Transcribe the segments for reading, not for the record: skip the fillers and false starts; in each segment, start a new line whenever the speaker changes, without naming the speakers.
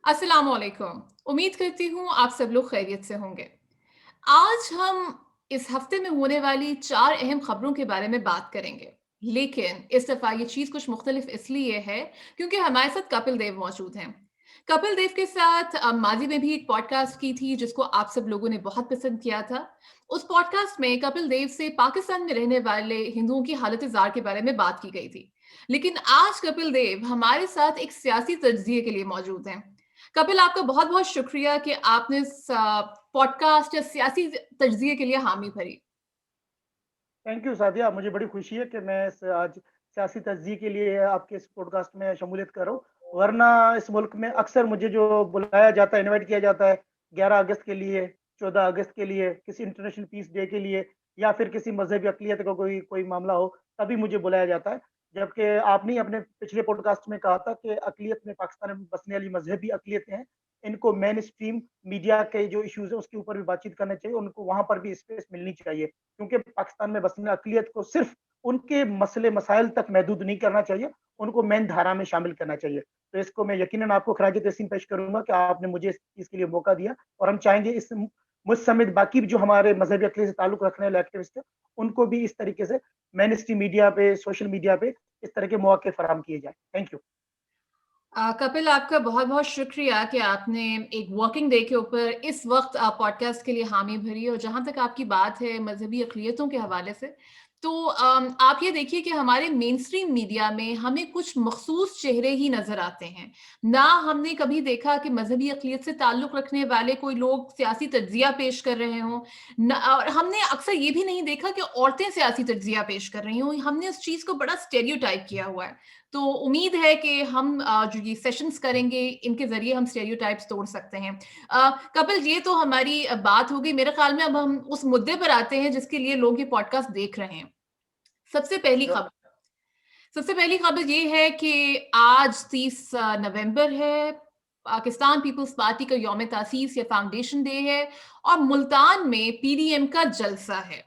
अस्सलाम वालेकुम। उम्मीद करती हूँ आप सब लोग खैरियत से होंगे। आज हम इस हफ्ते में होने वाली 4 अहम खबरों के बारे में बात करेंगे। लेकिन इस दफ़ा ये चीज़ कुछ मुख्तलिफ इसलिए है क्योंकि हमारे साथ कपिल देव मौजूद हैं। कपिल देव के साथ माज़ी में भी एक पॉडकास्ट की थी जिसको आप सब लोगों ने बहुत पसंद किया था। उस पॉडकास्ट में कपिल देव से पाकिस्तान में रहने वाले हिंदुओं की हालत-ए-ज़ार के बारे में बात की गई थी। लेकिन आज कपिल देव हमारे साथ एक सियासी तज्ज़िये के लिए मौजूद हैं। कपिल आपका बहुत-बहुत शुक्रिया कि आपने इस पॉडकास्ट या सियासी तज्ज़िये के लिए हामी भरी।
थैंक यू सादिया, मुझे बड़ी खुशी है कि मैं इस आज सियासी तज्ज़िये के लिए आपके इस पॉडकास्ट में शमूलियत कर रहा हूँ। वरना इस मुल्क में अक्सर मुझे जो बुलाया जाता है, इनवाइट किया जाता है 11 अगस्त के लिए, 14 अगस्त के लिए, किसी इंटरनेशनल पीस डे के लिए या फिर किसी मज़हबी अक़लियत का कोई कोई मामला हो, तभी मुझे बुलाया जाता है। जबकि आपने ही अपने पिछले पॉडकास्ट में कहा था कि अक़लियत में पाकिस्तान में बसने वाली मज़हबी अक़लियतें हैं, इनको मेन स्ट्रीम मीडिया के जो इश्यूज़ हैं, उसके ऊपर भी बातचीत करना चाहिए, उनको वहाँ पर भी स्पेस मिलनी चाहिए। क्योंकि पाकिस्तान में बसने अक़लियत को सिर्फ़ उनके मसले मसाइल तक महदूद नहीं करना चाहिए, उनको मेन धारा में शामिल करना चाहिए। तो इसको मैं यकीनन आपको खराज-ए-तहसीन पेश करूँगा कि आपने मुझे इस चीज़ के लिए मौका दिया और हम चाहेंगे इस मुझ समेत बाकी भी जो हमारे मज़हबी अक़लियत से ताल्लुक़ रखने वाले एक्टिविस्ट हैं, उनको भी इस तरीके से मेन स्ट्रीम मीडिया पे, सोशल मीडिया पे इस तरह के मौके फराहम किए जाएँ। Thank you.
कपिल आपका बहुत-बहुत शुक्रिया कि आपने एक वर्किंग डे के ऊपर इस वक़्त पॉडकास्ट के लिए हामी भरी और जहाँ तक आपकी बात है मज़हबी अक़लियतों के हवाले से, तो आप ये देखिए कि हमारे मेनस्ट्रीम मीडिया में हमें कुछ मख़सूस चेहरे ही नज़र आते हैं। ना हमने कभी देखा कि मज़हबी अक़लियत से ताल्लुक़ रखने वाले कोई लोग सियासी तज्ज़िया पेश कर रहे हों, न और हमने अक्सर ये भी नहीं देखा कि औरतें सियासी तज्ज़िया पेश कर रही हों। हमने उस चीज़ को बड़ा स्टेरियोटाइप किया हुआ है। तो उम्मीद है कि हम जो ये सेशंस करेंगे, इनके ज़रिए हम स्टेरियोटाइप्स तोड़ सकते हैं। कपिल ये तो हमारी बात हो गई। मेरे ख़्याल में अब हम उस मुद्दे पर आते हैं जिसके लिए लोग ये पॉडकास्ट देख रहे हैं। सबसे पहली
श्योर।
खबर सबसे पहली खबर ये है कि आज 30 नवंबर है, पाकिस्तान पीपल्स पार्टी का यौम तासीस या फाउंडेशन डे है और मुल्तान में पीडीएम का जलसा है।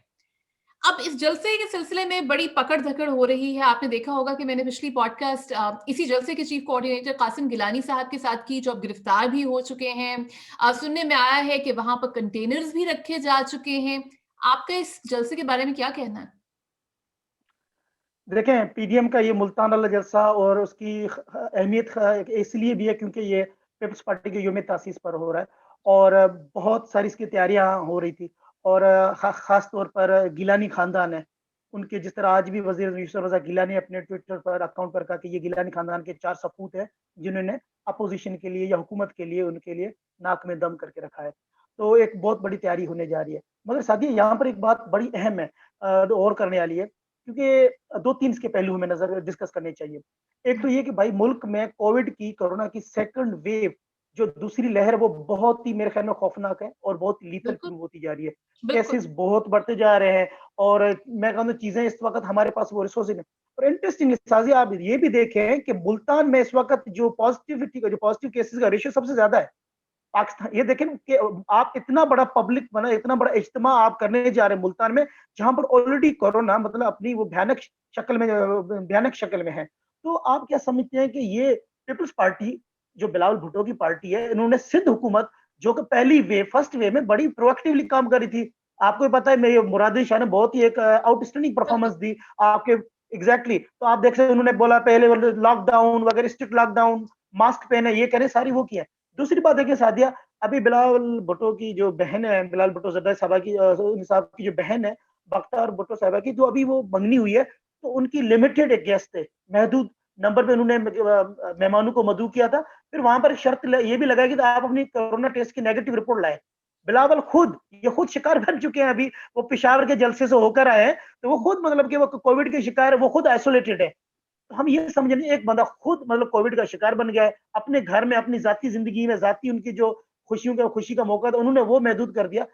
अब इस जलसे के सिलसिले में बड़ी पकड़-धकड़ हो रही है। आपने देखा होगा कि मैंने पिछली पॉडकास्ट इसी जलसे के चीफ कोऑर्डिनेटर कासिम गिलानी साहब के साथ की, जो अब गिरफ्तार भी हो चुके हैं। सुनने में आया है कि वहाँ पर कंटेनर्स भी रखे जा चुके हैं। आपका इस जलसे के बारे में क्या कहना है?
देखें, पीडीएम का ये मुल्तान वाला जलसा और उसकी अहमियत इसलिए भी है क्योंकि ये पीपल्स पार्टी के यौम तासीस पर हो रहा है और बहुत सारी इसकी तैयारियां हो रही थी और खास तौर पर गिलानी खानदान है, उनके जिस तरह आज भी वजीर यूसुफ रजा गिलानी अपने ट्विटर पर अकाउंट पर कहा कि ये गिलानी खानदान के 4 सपूत हैं जिन्होंने अपोजिशन के लिए या हुकूमत के लिए उनके लिए नाक में दम करके रखा है। तो एक बहुत बड़ी तैयारी होने जा रही है। मगर साथियों, यहाँ पर एक बात बड़ी अहम है, और करने वाली है, क्योंकि 2-3 इसके पहलू हमें नज़र डिस्कस करने चाहिए। एक तो ये कि भाई मुल्क में कोरोना की सेकंड वेव जो दूसरी लहर है वो बहुत ही मेरे ख्याल में खौफनाक है और बहुत लीथल
बिल्कुल,
प्रूव होती जा रही है।
बिल्कुल।
केसेस बहुत बढ़ते जा रहे हैं और मैं कहूँगा चीज़ें इस वक़्त हमारे पास वो रिसोर्स नहीं। और इंटरेस्टिंगली साज़िया, आप ये भी देखें कि मुल्तान में इस वक़्त जो पॉजिटिव केसेस का रेशियो सबसे ज़्यादा है। पाकिस्तान ये देखें कि आप इतना बड़ा पब्लिक बना, इतना बड़ा इज्तिमा आप करने जा रहे हैं मुल्तान में, जहाँ पर ऑलरेडी कोरोना मतलब अपनी वो भयानक शक्ल में है। तो आप क्या समझते हैं कि ये पीपल्स पार्टी, जो बिलावल भुट्टो की पार्टी है, इन्होंने सिंध हुकूमत, जो कि फर्स्ट वेव में बड़ी प्रोएक्टिवली काम कर रही थी। आपको भी पता है मेरी मुरादी शाह ने बहुत ही एक आउटस्टैंडिंग परफॉर्मेंस दी आपके। एग्ज़ैक्टली, तो आप देख सकते हैं उन्होंने बोला पहले लॉकडाउन वगैरह, स्ट्रिक्ट लॉकडाउन, मास्क पहने, ये करें, सारी वो किया। दूसरी बात देखिए सादिया, अभी बिलावल भुट्टो की जो बहन है, बिलावल भुट्टो ज़रदारी साहबा की साहब की जो बहन है, बख्तार भुट्टो साहिबा की, जो अभी वो मंगनी हुई है, तो उनकी लिमिटेड एक गेस्ट थे, महदूद नंबर पे उन्होंने मेहमानों को मदऊ किया था। फिर वहाँ पर शर्त ये भी लगाई कि तो आप अपनी कोरोना टेस्ट की नेगेटिव रिपोर्ट लाएँ। बिलावल खुद शिकार बन चुके हैं अभी, वो पेशावर के जलसे से होकर आए हैं, तो वो खुद मतलब कि वो कोविड के शिकार है, वो खुद आइसोलेटेड है। तो हम ये समझ लें, एक बंदा खुद मतलब कोविड का शिकार बन गया है, अपने घर में अपनी ज़ाती ज़िंदगी में ज़ाती उनकी जो खुशी का मौका था, उन्होंने वो महदूद कर दिया।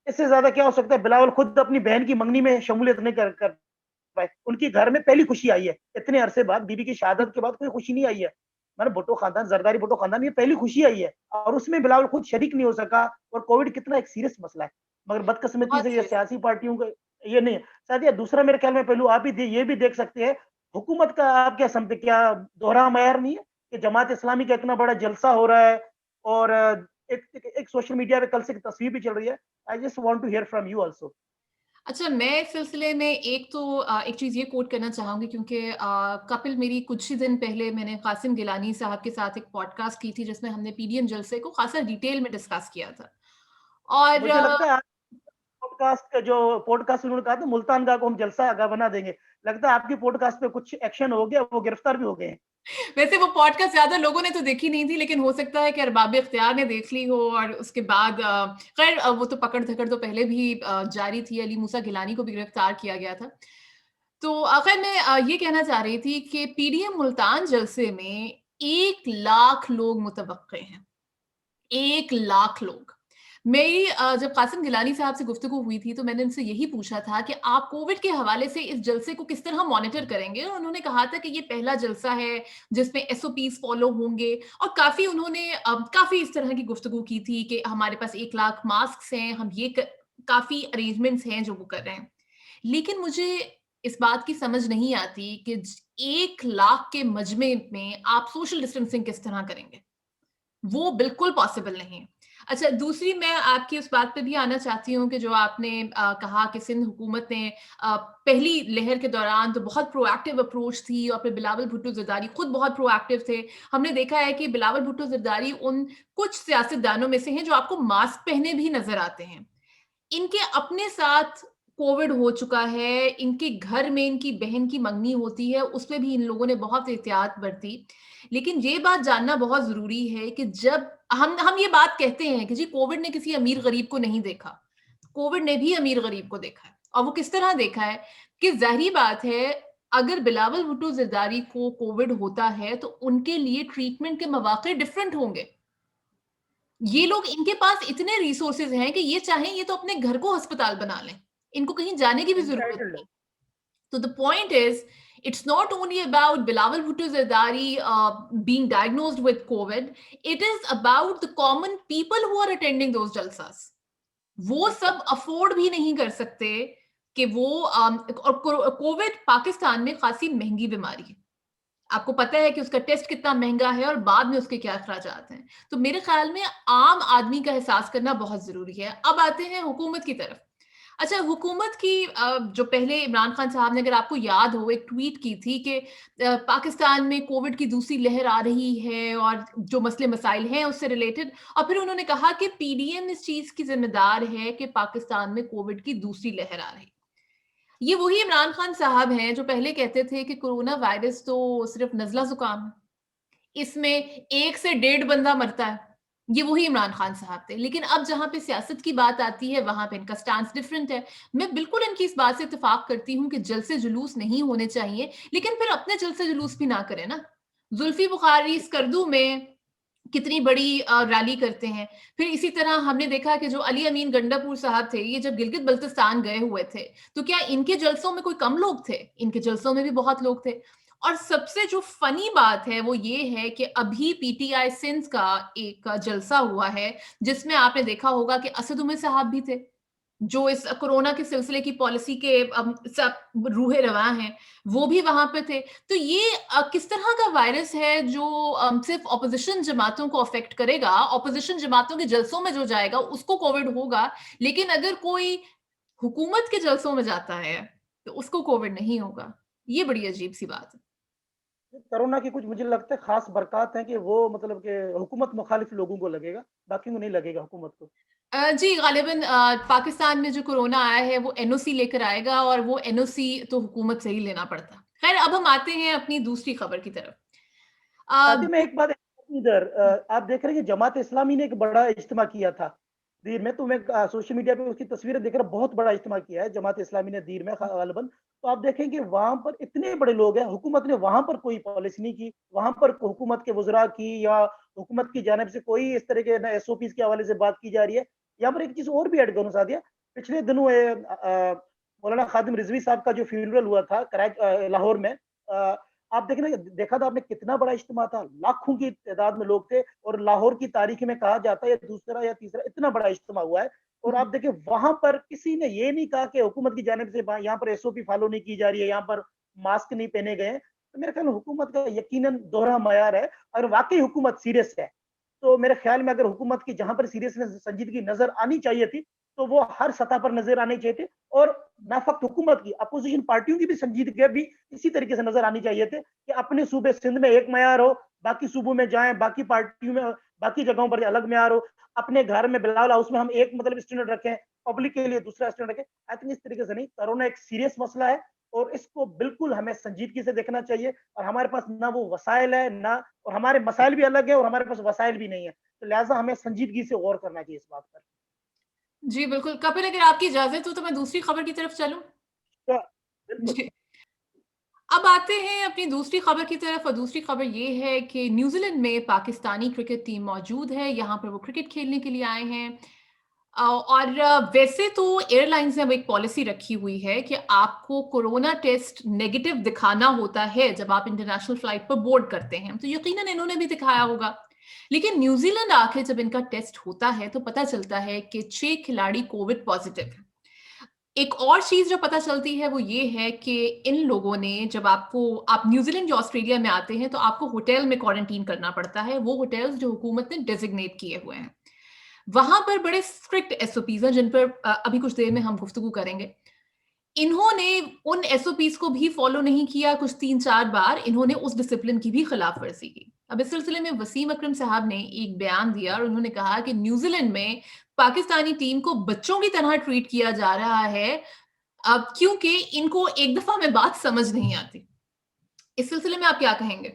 इससे ज़्यादा क्या हो सकता है? बिलावल खुद अपनी बहन की मंगनी में शमूलियत नहीं कर कर पाए। उनके घर में पहली खुशी आई है, इतने अरसे बाद, बीवी की शहादत के बाद कोई खुशी नहीं आई है। मतलब भुट्टो खानदान, ज़रदारी भुट्टो खानदान, ये पहली खुशी आई है और उसमें बिलावल खुद शरीक नहीं हो सका। और कोविड कितना एक सीरियस मसला है, मगर बदकिस्मती
बहुत
से ये
सीरियस।
सियासी पार्टियों का ये नहीं है। साथ ही दूसरा मेरे ख्याल में पहलू आप ये भी देख सकते हैं, हुकूमत का आप क्या समझते, क्या दोहरा मयार नहीं है कि जमात इस्लामी का इतना बड़ा जलसा हो रहा है, और एक सोशल मीडिया पे कल से एक तस्वीर भी चल रही है। I just want to hear from you also.
अच्छा, मैं इस सिलसिले में एक चीज़ ये कोट करना चाहूँगी क्योंकि कपिल मेरी कुछ ही दिन पहले मैंने कासिम गिलानी साहब के साथ एक पॉडकास्ट की थी जिसमें हमने पीडीएम जलसे को खासा डिटेल में डिस्कस किया था। और
मुझे लगता है पॉडकास्ट का जो पॉडकास्ट उन्होंने कहा था मुल्तान गाह को हम जलसा गाह बना देंगे। लगता है आपकी पॉडकास्ट पे कुछ एक्शन हो गया, वो गिरफ्तार भी हो गए हैं।
वैसे वो पॉडकास्ट ज़्यादा लोगों ने तो देखी नहीं थी, लेकिन हो सकता है कि अरबाब इख्तियार ने देख ली हो और उसके बाद खैर वो तो पकड़-धकड़ तो पहले भी जारी थी, अली मूसा गिलानी को भी गिरफ्तार किया गया था। तो खैर मैं ये कहना चाह रही थी कि पीडीएम मुल्तान जलसे में 1 लाख लोग मुतवक्के हैं। 1 लाख लोग। मेरी जब कासिम गिलानी साहब से गुफ्तगू हुई थी, तो मैंने उनसे यही पूछा था कि आप कोविड के हवाले से इस जलसे को किस तरह मॉनिटर करेंगे? उन्होंने कहा था कि ये पहला जलसा है, जिसमें एसओपीज़ फ़ॉलो होंगे और काफ़ी उन्होंने काफ़ी इस तरह की गुफ्तगू की थी कि हमारे पास 1 लाख मास्क्स हैं, हम ये काफ़ी अरेंजमेंट्स हैं जो वो कर रहे हैं। लेकिन मुझे इस बात की समझ नहीं आती कि 1 लाख के मजमे में आप सोशल डिस्टेंसिंग किस तरह करेंगे? वो बिल्कुल पॉसिबल नहीं है। अच्छा, दूसरी मैं आपकी उस बात पे भी आना चाहती हूँ कि जो आपने कहा कि सिंध हुकूमत ने पहली लहर के दौरान तो बहुत प्रोएक्टिव अप्रोच थी और फिर बिलावल भुट्टो ज़रदारी खुद बहुत प्रोएक्टिव थे। हमने देखा है कि बिलावल भुट्टो ज़रदारी उन कुछ सियासतदानों में से हैं जो आपको मास्क पहने भी नज़र आते हैं। इनके अपने साथ कोविड हो चुका है, इनके घर में इनकी बहन की मंगनी होती है, उसपे भी इन लोगों ने बहुत एहतियात बरती। लेकिन ये बात जानना बहुत ज़रूरी है कि जब हम ये बात कहते हैं कि जी कोविड ने किसी अमीर-गरीब को नहीं देखा। कोविड ने भी अमीर-गरीब को देखा है और वो किस तरह देखा है कि ज़ाहिर-सी बात है, अगर बिलावल भुट्टो ज़रदारी को कोविड होता है, तो उनके लिए ट्रीटमेंट के मौक़े डिफरेंट होंगे। ये लोग इनके पास इतने रिसोर्सेज़ हैं कि ये चाहें ये तो अपने घर को अस्पताल बना लें। इनको कहीं जाने की भी ज़रूरत
एंटाइटल्ड
नहीं। So the point is, it's not only about Bilawal Bhutto Zardari being diagnosed with COVID, it is about the common people who are attending those jalsas. वो
है।
सब अफोर्ड भी नहीं कर सकते कि वो और कोविड पाकिस्तान में खासी महंगी बीमारी है। आपको पता है कि उसका टेस्ट कितना महँगा है और बाद में उसके क्या अखराजात हैं। तो मेरे ख़्याल में आम आदमी का एहसास करना बहुत ज़रूरी है। अब आते हैं हुकूमत की तरफ। अच्छा, हुकूमत की जो पहले इमरान खान साहब ने अगर आपको याद हो एक ट्वीट की थी कि पाकिस्तान में कोविड की दूसरी लहर आ रही है और जो मसले-मसाइल हैं उससे रिलेटेड और फिर उन्होंने कहा कि पीडीएम इस चीज़ की ज़िम्मेदार है कि पाकिस्तान में कोविड की दूसरी लहर आ रही है। ये वही इमरान खान साहब हैं जो पहले कहते थे कि कोरोना वायरस तो सिर्फ नज़ला ज़ुकाम है। इसमें 1 से डेढ़ बंदा मरता है। ये वही इमरान खान साहब थे। लेकिन अब जहाँ पे सियासत की बात आती है, वहाँ पे इनका स्टांस डिफरेंट है। मैं बिल्कुल इनकी इस बात से इत्तेफ़ाक करती हूँ कि जलसे-जुलूस नहीं होने चाहिए, लेकिन फिर अपने जलसे-जुलूस भी ना करें ना। जुल्फ़ी बुख़ारी स्कर्दू में कितनी बड़ी रैली करते हैं। फिर इसी तरह हमने देखा कि जो अली अमीन गंडापुर साहब थे, ये जब गिलगित-बल्तिस्तान गए हुए थे, तो क्या इनके जलसों में कोई कम लोग थे? इनके जलसों में भी बहुत लोग थे। और सबसे जो फ़नी बात है, वो ये है कि अभी पीटीआई सिंध का एक जलसा हुआ है, जिसमें आपने देखा होगा कि असद उमर साहब भी थे। जो इस कोरोना के सिलसिले की पॉलिसी के सब रूहे रवां हैं, वो भी वहाँ पे थे। तो ये किस तरह का वायरस है जो सिर्फ़ ऑपोज़िशन जमातों को अफ़ेक्ट करेगा, ऑपोज़िशन जमातों के जलसों में जो जाएगा उसको कोविड होगा, लेकिन अगर कोई हुकूमत के जलसों में जाता है, तो उसको कोविड नहीं होगा। ये बड़ी अजीब-सी बात है।
कोरोना की कुछ मुझे लगता है खास बरक़ात हैं कि वो मतलब कि हुकूमत मुखालिफ लोगों को लगेगा, बाकियों को नहीं लगेगा हुकूमत को।
जी, ग़ालिबन पाकिस्तान में जो कोरोना आया है, वो एनओसी लेकर आएगा और वो एनओसी तो हुकूमत से ही लेना पड़ता। ख़ैर, अब हम आते हैं अपनी दूसरी खबर की तरफ।
साथ ही में
दो
एक बात इधर आप देख रहे हैं कि जमात इस्लामी ने एक बड़ा इज्तिमा किया था। दीर में तो मैं सोशल मीडिया पे उसकी तस्वीरें देख रहा हूँ, बहुत बड़ा इज्तिमा किया है जमात इस्लामी ने दीर में ग़ालिबन। तो आप देखें कि वहाँ पर इतने बड़े लोग हैं, हुकूमत ने वहाँ पर कोई पॉलिसी नहीं की, वहाँ पर हुकूमत के वज़रा की या हुकूमत की जानिब से कोई इस तरह के ना एसओपीज़ के हवाले से बात की जा रही है। यहाँ पर एक चीज़ और भी ऐड करूँ सादिया, पिछले दिनों मौलाना खादिम रिज़वी साहब का जो फ्यूनरल हुआ था लाहौर में आप देखना देखा था आपने कितना बड़ा इज्तिमा था, लाखों की तादाद में लोग थे और लाहौर की तारीख में कहा जाता है ये दूसरा या तीसरा इतना बड़ा इज्तिमा हुआ है और आप देखिए वहाँ पर किसी ने ये नहीं कहा कि हुकूमत की जानिब से यहाँ पर एसओपी फॉलो नहीं की जा रही है, यहाँ पर मास्क नहीं पहने गए हैं। तो मेरे ख्याल में हुकूमत का यकीनन दोहरा मयार है और वाक़ई हुकूमत सीरियस है। तो मेरे ख्याल में अगर हुकूमत की जहाँ पर सीरियसनेस संजीदगी नजर आनी चाहिए थी, तो वो हर सतह पर नजर आनी चाहिए थी, और ना फक्त हुकूमत की, अपोजिशन पार्टियों की भी संजीदगी भी इसी तरीके से नजर आनी चाहिए थे कि अपने सूबे सिंध में एक मयार हो, बाकी सूबों में जाएं, बाकी पार्टियों में, बाकी जगहों पर अलग मयार हो, अपने घर में बिलावल हाउस में हम एक मतलब स्टैंडर्ड रखें, पब्लिक के लिए दूसरा स्टैंडर्ड रखें। आई थिंक इस तरीके से नहीं, कोरोना एक सीरियस मसला है और इसको बिल्कुल हमें संजीदगी से देखना चाहिए, और हमारे पास ना वो वसाइल है ना, और हमारे मसाइल भी अलग है और हमारे पास वसाइल भी नहीं है, तो लिहाजा हमें संजीदगी से गौर करना चाहिए इस बात पर।
जी, बिल्कुल। कपिल, अगर आपकी इजाज़त हो तो मैं दूसरी खबर की तरफ चलूँ?
तो बिल्कुल।
जी। अब आते हैं अपनी दूसरी खबर की तरफ, और दूसरी खबर ये है कि न्यूज़ीलैंड में पाकिस्तानी क्रिकेट टीम मौजूद है। यहाँ पर वो क्रिकेट खेलने के लिए आए हैं। और वैसे तो एयरलाइंस ने अब एक पॉलिसी रखी हुई है कि आपको कोरोना टेस्ट नेगेटिव दिखाना होता है जब आप इंटरनेशनल फ्लाइट पर बोर्ड करते हैं। तो यकीनन इन्होंने भी दिखाया होगा। लेकिन न्यूज़ीलैंड आके जब इनका टेस्ट होता है तो पता चलता है कि 6 खिलाड़ी कोविड पॉजिटिव हैं। एक और चीज़ जो पता चलती है वो ये है कि इन लोगों ने, जब आप न्यूज़ीलैंड या ऑस्ट्रेलिया में आते हैं तो आपको होटल में क्वारंटाइन करना पड़ता है, वो होटल्स जो हुकूमत ने डेज़िग्नेट किए हुए हैं। वहाँ पर बड़े स्ट्रिक्ट एसओपीज़ हैं जिन पर अभी कुछ देर में हम गुफ्तगू करेंगे। इन्होंने उन एसओपीज़ को भी फ़ॉलो नहीं किया, कुछ 3-4 बार इन्होंने उस डिसिप्लिन की भी खिलाफ-वर्ज़ी की। अब इस सिलसिले में वसीम अकरम साहब ने एक बयान दिया और उन्होंने कहा कि न्यूज़ीलैंड में पाकिस्तानी टीम को बच्चों की तरह ट्रीट किया जा रहा है, अब क्योंकि इनको एक दफ़ा में बात समझ नहीं आती। इस सिलसिले में आप क्या कहेंगे?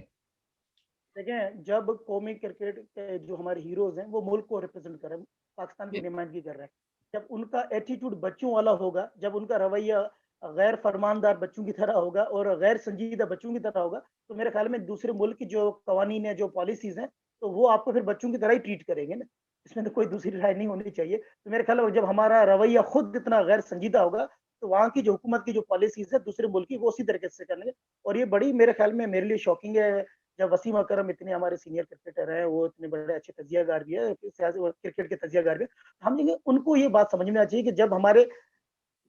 देखें, जब कौमी क्रिकेट के जो हमारे हीरोज हैं वो मुल्क को रिप्रेजेंट कर रहे हैं, पाकिस्तान की
जी,
नुमाइंदगी कर रहे हैं, जब उनका एटीट्यूड बच्चों वाला होगा, जब उनका रवैया गैर फरमानदार बच्चों की तरह होगा और गैर संजीदा बच्चों की तरह होगा, तो मेरे ख्याल में दूसरे मुल्क की जो कवानीन है, जो पॉलिसीज हैं, तो वो आपको फिर बच्चों की तरह ही ट्रीट करेंगे ना, इसमें तो कोई दूसरी राय नहीं होनी चाहिए। तो मेरे ख्याल में जब हमारा रवैया खुद इतना गैर संजीदा होगा, तो वहाँ की जो हुकूमत की जो पॉलिसीज है दूसरे मुल्क की, वो उसी तरीके से करेंगे। और ये बड़ी मेरे ख्याल में मेरे लिए शॉकिंग है, जब वसीम अकरम इतने हमारे सीनियर क्रिकेटर हैं, वो इतने बड़े अच्छे तजियागार भी है, क्रिकेट के तजियागार भी है, हम लेकिन उनको ये बात समझ में आनी चाहिए कि जब हमारे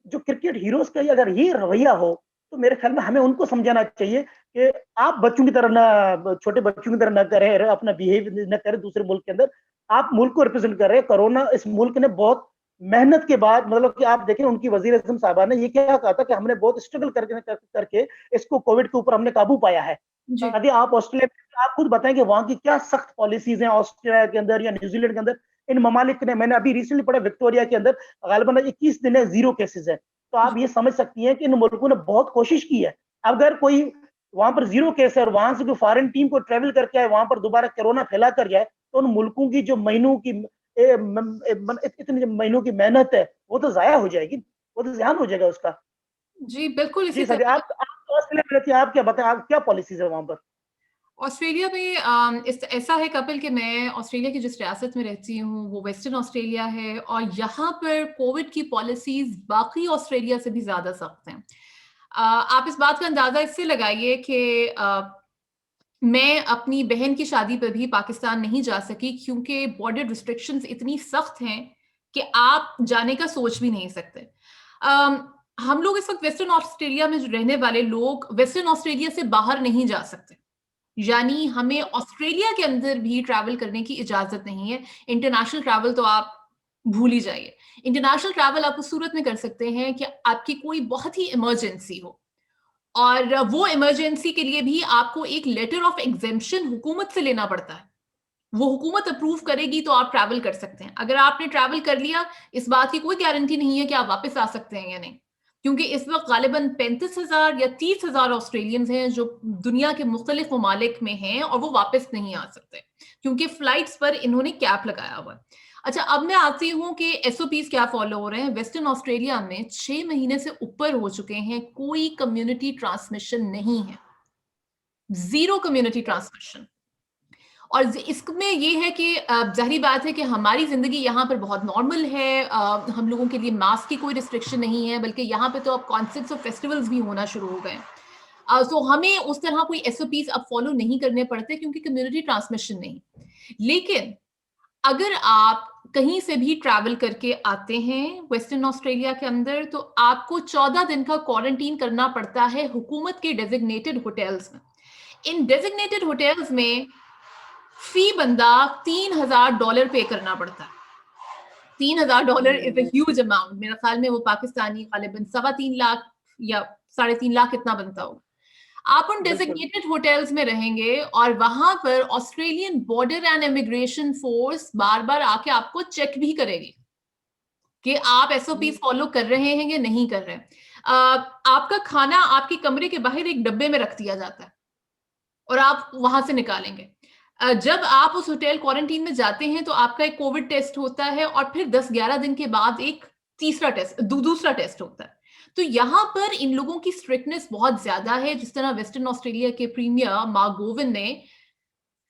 जो क्रिकेट हीरोज का अगर ये रवैया हो, तो मेरे ख्याल में हमें उनको समझाना चाहिए कि आप बच्चों की तरह ना, छोटे बच्चों की तरह ना करें, अपना बिहेव न करें दूसरे मुल्क के अंदर। आप मुल्क को रिप्रेजेंट कर रहे हैं। कोरोना इस मुल्क ने बहुत मेहनत के बाद, मतलब कि आप देखें उनकी वजीर आजम साहबा ने ये क्या कहा था कि हमने बहुत स्ट्रगल करके इसको कोविड के ऊपर हमने काबू पाया है।
जी।
यदि आप ऑस्ट्रेलिया, आप खुद बताएं कि वहां की क्या सख्त पॉलिसीज हैं ऑस्ट्रेलिया के अंदर या न्यूजीलैंड के अंदर। इन ममालिक ने, मैंने अभी रिसेंटली पढ़ा, विक्टोरिया के अंदर गालिबन 21 दिन है, 0 केसेस है। तो आप ये समझ सकती हैं कि इन मुल्कों ने बहुत कोशिश की है। अगर कोई वहां पर 0 केस है और वहां से कोई फॉरेन टीम को ट्रेवल करके आए, वहां पर दोबारा कोरोना फैला कर जाए, तो उन मुल्कों की जो महीनों की इतने महीनों की मेहनत है, वो तो जाया हो जाएगी, वो तो ध्यान हो जाएगा उसका।
जी, बिल्कुल इसी
जी सर,
तरह
आप तो ऑस्ट्रेलिया में रहती हैं, आप क्या बताएं, आप क्या पॉलिसीज है वहां पर?
ऑस्ट्रेलिया में इस ऐसा है कपिल कि मैं ऑस्ट्रेलिया की जिस रियासत में रहती हूँ वो वेस्टर्न ऑस्ट्रेलिया है, और यहाँ पर कोविड की पॉलिसीज़ बाकी ऑस्ट्रेलिया से भी ज़्यादा सख्त हैं। आप इस बात का अंदाज़ा इससे लगाइए कि मैं अपनी बहन की शादी पे भी पाकिस्तान नहीं जा सकी क्योंकि बॉर्डर रिस्ट्रिक्शंस इतनी सख्त हैं कि आप जाने का सोच भी नहीं सकते। अम, हम लोग इस वक़्त वेस्टर्न ऑस्ट्रेलिया में जो रहने वाले लोग वेस्टर्न ऑस्ट्रेलिया से बाहर नहीं जा सकते। यानी हमें ऑस्ट्रेलिया के अंदर भी ट्रैवल करने की इजाज़त नहीं है। इंटरनेशनल ट्रैवल तो आप भूल ही जाइए। इंटरनेशनल ट्रैवल आप उस सूरत में कर सकते हैं कि आपकी कोई बहुत ही इमरजेंसी हो, और वो इमरजेंसी के लिए भी आपको एक लेटर ऑफ एग्जेम्पशन हुकूमत से लेना पड़ता है। वो हुकूमत अप्रूव करेगी तो आप ट्रैवल कर सकते हैं। अगर आपने ट्रैवल कर लिया, इस बात की कोई गारंटी नहीं है कि आप वापस आ सकते हैं या नहीं। क्योंकि इस वक़्त गालिबन 35,000 या 30,000 ऑस्ट्रेलियंस हैं जो दुनिया के मुख्तलिफ ममालिक में हैं और वो वापस नहीं आ सकते, क्योंकि फ्लाइट्स पर इन्होंने कैप लगाया हुआ है। अच्छा, अब मैं आती हूँ कि एसओपीज़ क्या फ़ॉलो हो रहे हैं। वेस्टर्न ऑस्ट्रेलिया में 6 महीने से ऊपर हो चुके हैं, कोई कम्युनिटी ट्रांसमिशन नहीं है। Zero community transmission. और इसमें ये है कि ज़ाहिर बात है कि हमारी ज़िंदगी यहाँ पर बहुत नॉर्मल है। हम लोगों के लिए मास्क की कोई रिस्ट्रिक्शन नहीं है, बल्कि यहाँ पे तो अब कॉन्सर्ट्स और फेस्टिवल्स भी होना शुरू हो गए हैं। सो हमें उस तरह कोई एसओपीज़ अब फॉलो नहीं करने पड़ते क्योंकि कम्युनिटी ट्रांसमिशन नहीं। लेकिन अगर आप कहीं से भी ट्रैवल करके आते हैं वेस्टर्न ऑस्ट्रेलिया के अंदर, तो आपको 14 दिन का क्वारंटाइन करना पड़ता है हुकूमत के डेज़िग्नेटेड होटल्स में। इन डेज़िग्नेटेड होटल्स में फी बंदा $3,000 पे करना पड़ता है। $3,000 इज अ ह्यूज अमाउंट। मेरा ख्याल में वो पाकिस्तानी गालिबन 3.25 लाख या 3.5 लाख इतना बनता होगा। आप उन
बिल्कुल।
डेजिग्नेटेड होटल्स में रहेंगे और वहां पर Australian Border and Immigration Force बार बार आके आपको चेक भी करेगी कि आप एसओपी
हुँ,
फॉलो कर रहे हैं या नहीं कर रहे हैं। आपका खाना आपके कमरे के बाहर एक डब्बे में रख दिया जाता है और आप वहां से निकालेंगे। जब आप उस होटल क्वारंटीन में जाते हैं तो आपका एक कोविड टेस्ट होता है और फिर 10-11 दिन के बाद एक तीसरा टेस्ट दूसरा टेस्ट होता है। तो यहाँ पर इन लोगों की स्ट्रिक्टनेस बहुत ज्यादा है। जिस तरह वेस्टर्न ऑस्ट्रेलिया के प्रीमियर मार्क गोविन ने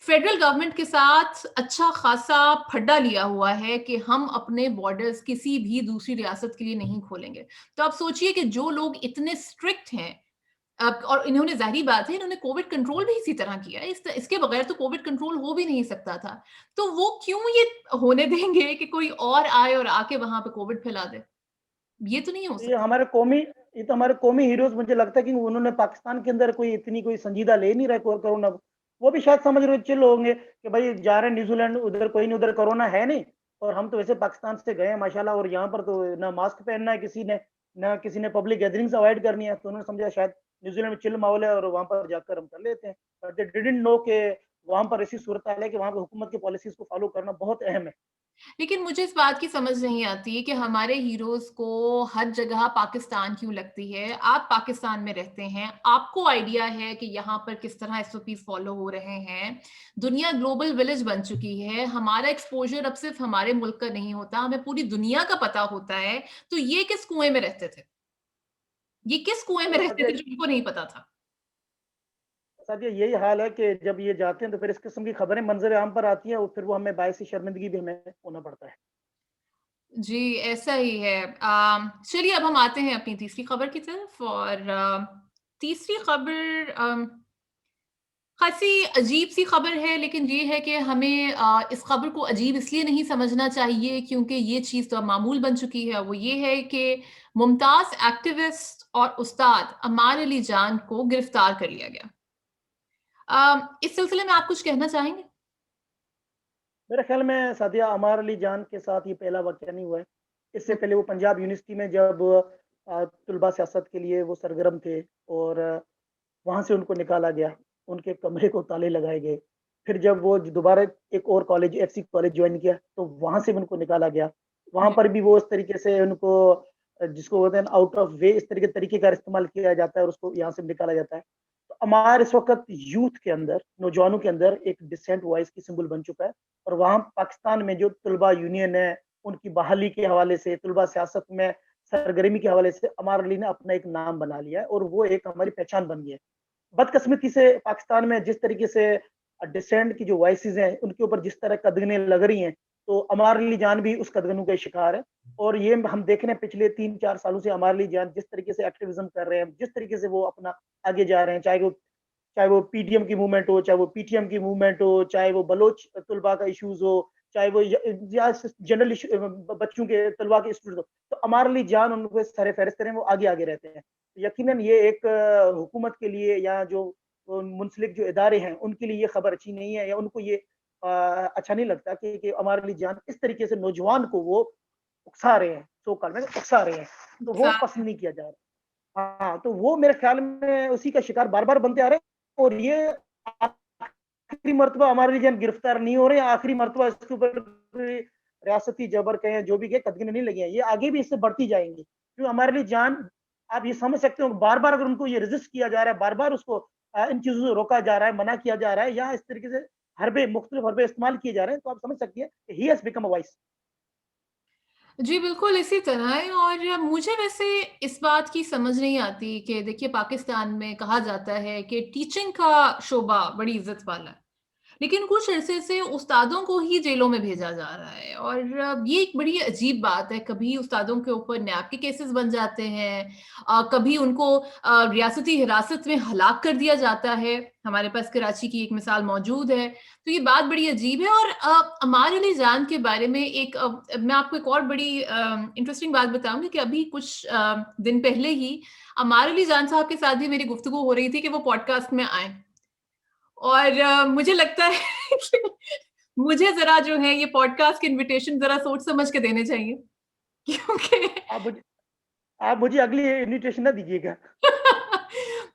फेडरल गवर्नमेंट के साथ अच्छा खासा फड्डा लिया हुआ है कि हम अपने बॉर्डर्स किसी भी दूसरी रियासत के लिए नहीं खोलेंगे। तो आप सोचिए कि जो लोग इतने स्ट्रिक्ट हैं, अब और इन्होंने ज़ाहिर बात है इन्होंने कोविड कंट्रोल भी इसी तरह किया है। इसके बगैर तो कोविड कंट्रोल हो भी नहीं सकता था। तो वो क्यों ये होने देंगे कि कोई और आए और आके वहाँ पे कोविड फैला दे? ये तो नहीं हो
ये
सकता।
ये तो हमारे कौमी हीरोज़ मुझे लगता है कि उन्होंने पाकिस्तान के अंदर कोई इतनी कोई संजीदा ले नहीं रहा है कोरोना को। वो भी शायद समझ रहे चिल होंगे कि भाई जा रहे हैं न्यूज़ीलैंड, उधर कोई नहीं, उधर कोरोना है नहीं और हम तो वैसे पाकिस्तान से गए हैं माशाल्लाह और यहाँ पर तो ना मास्क पहनना है किसी ने, ना किसी ने पब्लिक गैदरिंग्स अवॉइड करनी है। तो उन्होंने समझा शायद न्यूज़ीलैंड में चिल माहौल है और वहाँ पर जाकर हम कर लेते हैं। बट दे डिडन्ट नो कि वहाँ पर ऐसी सूरत-हाल है कि वहाँ पे हुकूमत की पॉलिसीज़ को फॉलो करना बहुत अहम है।
लेकिन मुझे इस बात की समझ नहीं आती कि हमारे हीरोज़ को हर जगह पाकिस्तान क्यों लगती है? आप पाकिस्तान में रहते हैं, आपको आइडिया है कि यहाँ पर किस तरह एसओपीज़ फ़ॉलो हो रहे हैं। दुनिया ग्लोबल विलेज बन चुकी है, हमारा एक्सपोज़र अब सिर्फ़ हमारे मुल्क का नहीं होता, हमें पूरी दुनिया का पता होता है। तो ये किस कुएँ में रहते थे? ये किस कुएँ में रहते
सादिया
थे जो इनको नहीं पता था?
सादिया यही हाल है कि जब ये जाते हैं तो फिर इस किस्म की खबरें मंज़र-ए-आम पर आती हैं और फिर वो हमें बायस शर्मिंदगी भी हमें होना पड़ता है।
जी, ऐसा ही है। चलिए अब हम आते हैं अपनी तीसरी खबर की तरफ और तीसरी खबर खासी अजीब-सी खबर है, लेकिन ये है कि हमें इस खबर को अजीब इसलिए नहीं समझना चाहिए क्योंकि ये चीज़ तो अब मामूल बन चुकी है। वो ये है कि मुमताज़ एक्टिविस्ट और उस्ताद अमार अली जान को गिरफ्तार कर लिया गया। इस सिलसिले में आप कुछ कहना चाहेंगे?
मेरे ख़्याल में सादिया अमार अली जान के साथ ये पहला वाक़या नहीं हुआ है। इससे
हुँ,
पहले वो पंजाब यूनिवर्सिटी में जब तलबा सियासत के लिए वो सरगर्म थे और वहाँ से उनको निकाला गया, उनके कमरे को ताले लगाए गए। फिर जब वो दोबारा एक और कॉलेज एफसी कॉलेज जॉइन किया, तो वहाँ से भी उनको निकाला गया। वहाँ
जी,
पर भी वो इस तरीके से उनको जिसको बोलते हैं ना आउट ऑफ वे इस तरीके का इस्तेमाल किया जाता है और उसको यहाँ से भी निकाला जाता है। तो अमार इस वक़्त यूथ के अंदर, नौजवानों के अंदर एक डिसेंट वॉइस की सिंबल बन चुका है और वहाँ पाकिस्तान में जो तलबा यूनियन है, उनकी बहाली के हवाले से, तलबा सियासत में सरगर्मी के हवाले से अमार अली ने अपना एक नाम बना लिया है और वो एक हमारी पहचान बन गई है। बदकिस्मती से पाकिस्तान में जिस तरीके से डिसेंट की जो वॉइसेस हैं, उनके ऊपर जिस तरह कदगनें लग रही हैं, तो अमार अली जान भी उस कदगनों का शिकार है। और ये हम देख रहे हैं पिछले 3-4 सालों से अमार अली जान जिस तरीके से एक्टिविज़्म कर रहे हैं, जिस तरीके से वो अपना आगे जा रहे हैं, चाहे वो पीडीएम की मूवमेंट हो, चाहे वो पीटीएम की मूवमेंट हो, चाहे वो बलोच तलबा का इश्यूज़ हो, चाहे वो या जनरल इश्यू बच्चों के तलबा के इश्यूज़ हो, तो अमार अली जान उनको सर-ए-फ़हरिस्त रहे हैं, वो आगे-आगे रहते हैं। यकीनन ये एक हुकूमत के लिए या जो मुंसलिक जो इदारे हैं, उनके लिए ये खबर अच्छी नहीं है या उनको ये अच्छा नहीं लगता कि अमार अली जान इस तरीके से नौजवान को वो उकसा रहे हैं, सो कॉल्ड में उकसा रहे हैं, तो वो पसंद नहीं किया जा रहा। हाँ, तो वो मेरे ख्याल में उसी का शिकार बार-बार बनते आ रहे हैं और ये आखिरी मर्तबा अमार अली जान गिरफ्तार नहीं हो रहे हैं, आखिरी मर्तबा इसके ऊपर कोई रियासती जबर कहें, जो भी कहें, कदगने नहीं लगी हैं। ये आगे भी इससे बढ़ती जाएँगी। क्यों अमार अली जान आप ये समझ सकते हो बार-बार अगर उनको ये रेज़िस्ट किया जा रहा है, बार-बार उसको इन चीज़ों से रोका जा रहा है, मना किया जा रहा है या इस तरीके से मुख्तलिफ हरबे इस्तेमाल किए जा रहे हैं, तो आप समझ सकती हैं कि he has become a voice.
जी, बिल्कुल इसी तरह है और मुझे वैसे इस बात की समझ नहीं आती कि देखिए पाकिस्तान में कहा जाता है कि टीचिंग का शोबा बड़ी इज़्ज़त वाला है। लेकिन कुछ अरसे से उस्तादों को ही जेलों में भेजा जा रहा है और ये एक बड़ी अजीब बात है। कभी उस्तादों के ऊपर नैब के केसेस बन जाते हैं, कभी उनको रियासती हिरासत में हलाक कर दिया जाता है। हमारे पास कराची की एक मिसाल मौजूद है। तो ये बात बड़ी अजीब है और अमार अली जान के बारे में एक मैं आपको एक और बड़ी इंटरेस्टिंग बात बताऊँगी कि अभी कुछ दिन पहले ही अमार अली जान साहब के साथ भी मेरी गुफ्तगू हो रही थी कि वो पॉडकास्ट में आएँ। और मुझे लगता है कि मुझे ज़रा जो है ये पॉडकास्ट के इन्विटेशन ज़रा सोच समझ के देने चाहिए, क्योंकि
आप मुझे आप मुझे अगली इन्विटेशन ना दीजिएगा।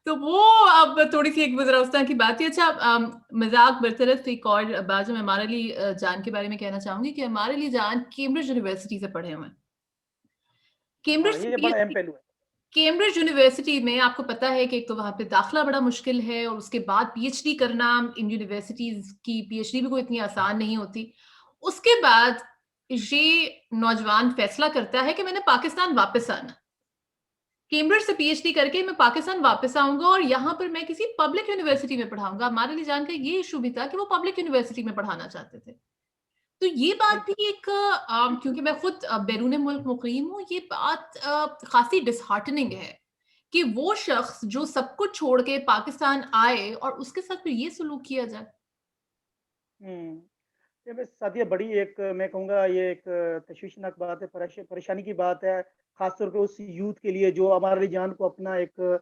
तो वो अब थोड़ी-सी एक वो ज़रा उस तरह की बात थी। अच्छा, मज़ाक बरतरफ एक और बात जो मैं हमारे लिए जान के बारे में कहना चाहूँगी कि हमारे लिए जान केम्ब्रिज यूनिवर्सिटी से पढ़े हुए हैं।
हाँ,
केम्ब्रिज से
ये बड़ा अहम
पीएचडी
पहलू है।
केम्ब्रिज यूनिवर्सिटी में आपको पता है कि एक तो वहाँ पे दाखिला बड़ा मुश्किल है और उसके बाद पीएचडी करना, इन यूनिवर्सिटीज़ की पीएचडी भी कोई इतनी आसान नहीं होती। उसके बाद ये नौजवान फैसला करता है कि मैंने पाकिस्तान वापस आना। केम्ब्रिज से पीएचडी करके मैं पाकिस्तान वापस आऊँगा और यहाँ पर मैं किसी पब्लिक यूनिवर्सिटी में पढ़ाऊँगा। हमारे लिए जान का ये इश्यू भी था कि वो पब्लिक यूनिवर्सिटी में पढ़ाना चाहते थे। तो ये बात भी एक क्योंकि मैं खुद बैरून मुल्क मुक़ीम हूँ, ये बात ख़ासी डिसहार्टनिंग है कि वो शख़्स जो सब कुछ छोड़ के पाकिस्तान आए और उसके साथ फिर ये सलूक किया जाए।
हुँ। ये बस सादिया बड़ी एक मैं कहूँगा ये एक तशवीशनाक बात है, परेशानी की बात है, ख़ास तौर पे उस यूथ के लिए जो हमारे जान को अपना एक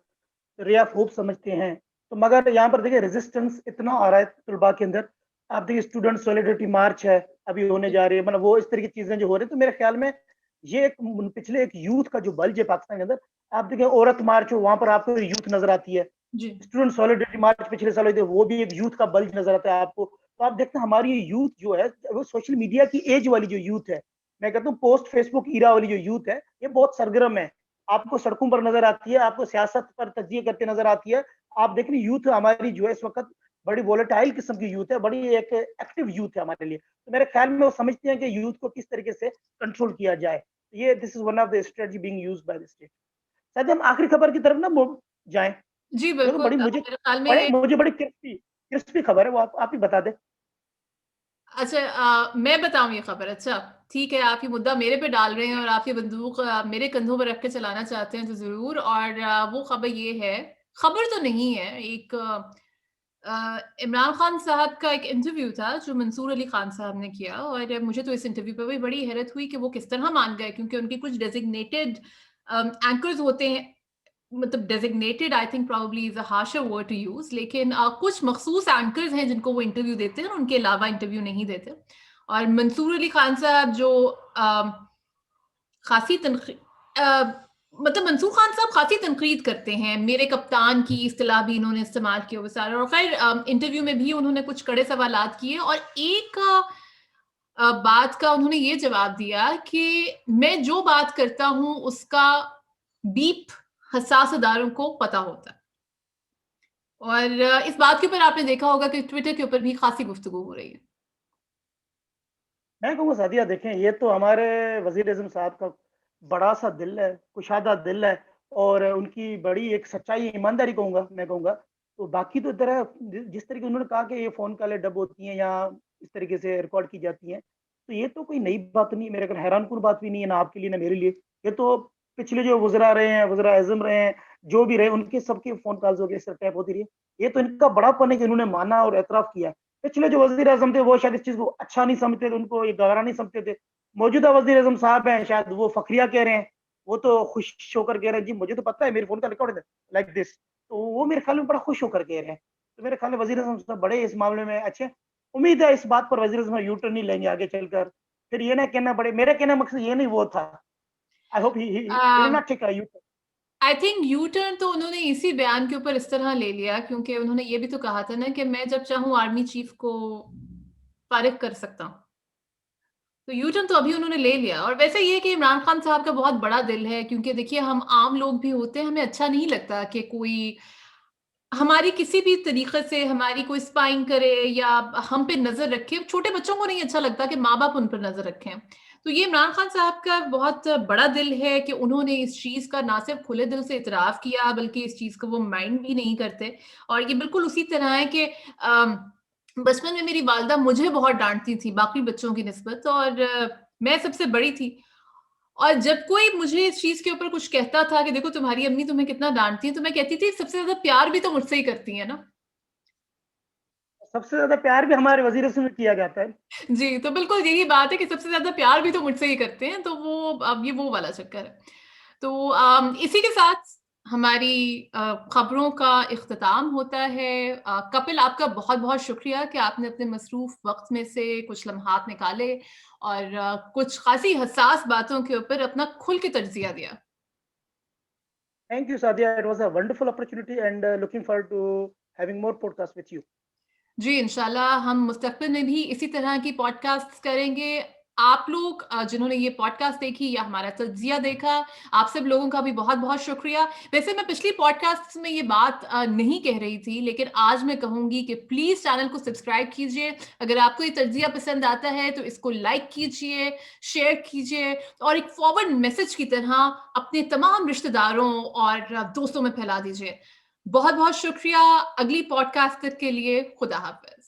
रे ऑफ होप समझते हैं। तो मगर यहाँ पर देखिए रेजिस्टेंस इतना आ रहा है तलबा के अंदर। आप देखिए स्टूडेंट सॉलिडरिटी मार्च है, अभी होने
जी,
जा रही है, मतलब वो इस तरह की चीज़ें जो हो रही हैं, तो मेरे ख़्याल में ये एक पिछले एक यूथ का जो बल्ज है पाकिस्तान के अंदर, आप देखिए औरत मार्च हो, वहाँ पर आपको यूथ नज़र आती है।
जी।
स्टूडेंट सॉलिडरिटी मार्च पिछले साल हुए थे, वो भी एक यूथ का बल्ज नज़र आता है आपको। तो आप देखते हैं हमारी यूथ जो है, वो सोशल मीडिया की एज वाली जो यूथ है, मैं कहता हूँ पोस्ट फेसबुक ईरा वाली जो यूथ है, ये बहुत सरगर्म है। आपको सड़कों पर नज़र आती है, आपको सियासत पर तज्ज़िये करते नज़र आती है। आप देख रहे यूथ हमारी जो है इस वक़्त बड़ी वोलेटाइल किस्म की यूथ है, बड़ी एक एक्टिव यूथ है हमारे लिए। तो मेरे ख़्याल में वो समझते हैं कि यूथ को किस तरीके से कंट्रोल किया जाए। ये this is one of the strategy being used by the state. शायद हम आखिरी खबर की तरफ ना जाएँ।
जी,
ये तो
बिल्कुल, मेरे ख़्याल में
मुझे बड़ी क्रिस्पी क्रिस्पी खबर है, वो आप ही बता दें।
अच्छा, मैं बताऊँ ये खबर? अच्छा, ठीक है, आप ये मुद्दा मेरे पे डाल रहे हैं और आप ये बंदूक मेरे कंधों पे रख के चलाना चाहते हैं तो ज़रूर। और वो खबर ये है, खबर तो नहीं है, एक इमरान खान साहब का एक इंटरव्यू था जो मंसूर अली खान साहब ने किया और मुझे तो इस इंटरव्यू पे भी बड़ी हैरत हुई कि वो किस तरह मान गए, क्योंकि उनके कुछ डेज़िग्नेटेड एंकर्स होते हैं, मतलब designated I think probably is a harsher word to use, लेकिन कुछ मखसूस एंकर्स हैं जिनको वो इंटरव्यू देते हैं और उनके अलावा इंटरव्यू नहीं देते। और मंसूर अली खान साहब जो खासी तनक़ी मतलब मंसूर खान साहब खासी तनक़ीद करते हैं। मेरे कप्तान की इस्तिलाह भी इन्होंने इस्तेमाल की, वो सारा और ख़ैर इंटरव्यू में भी उन्होंने कुछ कड़े सवालात किए और एक बात का उन्होंने ये जवाब दिया कि मैं जो बात करता हूँ उसका बीप हसास अदारों को पता होता है। और इस बात के ऊपर आपने देखा होगा कि ट्विटर के ऊपर भी खासी गुफ्तगू हो रही है।
मैं कहूँगा सादिया देखें, ये तो हमारे वज़ीर-ए-आज़म साहब का बड़ा-सा दिल है, कुशादा दिल है और उनकी बड़ी एक सच्चाई, ईमानदारी कहूँगा मैं कहूँगा। तो बाकी तो तरह जिस तरीके उन्होंने कहा कि ये फ़ोन कॉलें डब होती हैं या इस तरीके से रिकॉर्ड की जाती हैं, तो ये तो कोई नई बात नहीं है, मेरे ख़्याल हैरानकुन बात भी नहीं है, ना आपके लिए ना मेरे लिए। ये तो पिछले जो वज़रा रहे हैं, वज़ीर-ए-आज़म रहे हैं, जो भी रहे, उनके सबके फ़ोन कॉल्स वग़ैरह इस तरह टैप होती रही है। ये तो इनका बड़ापन है कि इन्होंने माना और एतराफ़ किया। पिछले जो वज़ीर-ए-आज़म थे, वो शायद इस चीज़ को अच्छा नहीं समझते थे, उनको ये गवारा नहीं समझते थे। मौजूदा वज़ीर-ए-आज़म साहब हैं, शायद वो फ़खरिया कह रहे हैं, वो तो खुश होकर कह रहे हैं, जी मुझे तो पता है मेरे फ़ोन का रिकॉर्ड है, लाइक दिस। तो वो मेरे ख़्याल में बड़ा खुश होकर कह रहे हैं। तो मेरे ख़्याल में वज़ीर-ए-आज़म साहब बड़े इस मामले में अच्छे हैं। उम्मीद है इस बात पर वज़ीर-ए-आज़म यू टर्न नहीं लेंगे आगे चलकर। फिर ये ना कहना पड़े, मेरा कहने का मकसद ये नहीं वो था। I hope he will
uh,
not take a U turn.
I think U turn तो उन्होंने इसी बयान के ऊपर इस तरह ले लिया क्योंकि उन्होंने ये भी तो कहा था ना कि मैं जब चाहूँ आर्मी चीफ को फारिग कर सकता हूँ। तो यू टर्न तो अभी उन्होंने ले लिया और वैसे ये है कि इमरान खान साहब का बहुत बड़ा दिल है क्योंकि देखिए हम आम लोग भी होते हैं, हमें अच्छा नहीं लगता कि कोई हमारी किसी भी तरीके से हमारी कोई स्पाइंग करे या हम पे नज़र रखे। छोटे बच्चों को नहीं अच्छा लगता कि माँ-बाप उन पर नज़र रखें। तो ये इमरान खान साहब का बहुत बड़ा दिल है कि उन्होंने इस चीज़ का ना सिर्फ़ खुले दिल से इतराफ़ किया बल्कि इस चीज़ को वो माइंड भी नहीं करते। और ये बिल्कुल उसी तरह है कि बचपन में मेरी वालिदा मुझे बहुत डाँटती थी बाकी बच्चों की निस्बत और मैं सबसे बड़ी थी। और जब कोई मुझे इस चीज़ के ऊपर कुछ कहता था कि देखो तुम्हारी अम्मी तुम्हें कितना डाँटती हैं, तो मैं कहती थी सबसे ज़्यादा प्यार भी तो मुझसे ही करती हैं ना।
सबसे ज़्यादा प्यार भी हमारे वज़ीर-ए-आज़म से किया जाता है।
जी, तो बिल्कुल यही बात है कि सबसे ज़्यादा प्यार भी तो मुझसे ही करते हैं, तो वो अब ये वो वाला चक्कर है। तो इसी के साथ हमारी खबरों का इख्तिताम होता है। कपिल, आपका बहुत-बहुत शुक्रिया कि आपने अपने मसरूफ़ वक़्त में से कुछ लम्हात निकाले और कुछ ख़ासी हसास बातों के ऊपर अपना खुल के तज्ज़िया दिया।
Thank you, Sadia. It was a wonderful opportunity and looking forward to having more podcasts with you.
जी, इंशाल्लाह हम मुस्तक़बिल में भी इसी तरह की पॉडकास्ट्स करेंगे। आप लोग जिन्होंने ये पॉडकास्ट देखी या हमारा तज्ज़िया देखा, आप सब लोगों का भी बहुत-बहुत शुक्रिया। वैसे मैं पिछली पॉडकास्ट्स में ये बात नहीं कह रही थी, लेकिन आज मैं कहूँगी कि प्लीज़ चैनल को सब्सक्राइब कीजिए। अगर आपको ये तज्ज़िया पसंद आता है, तो इसको लाइक कीजिए, शेयर कीजिए और एक फॉरवर्ड मैसेज की तरह अपने तमाम रिश्तेदारों और दोस्तों में फैला दीजिए। बहुत-बहुत शुक्रिया। अगली पॉडकास्ट तक के लिए खुदा हाफ़िज़।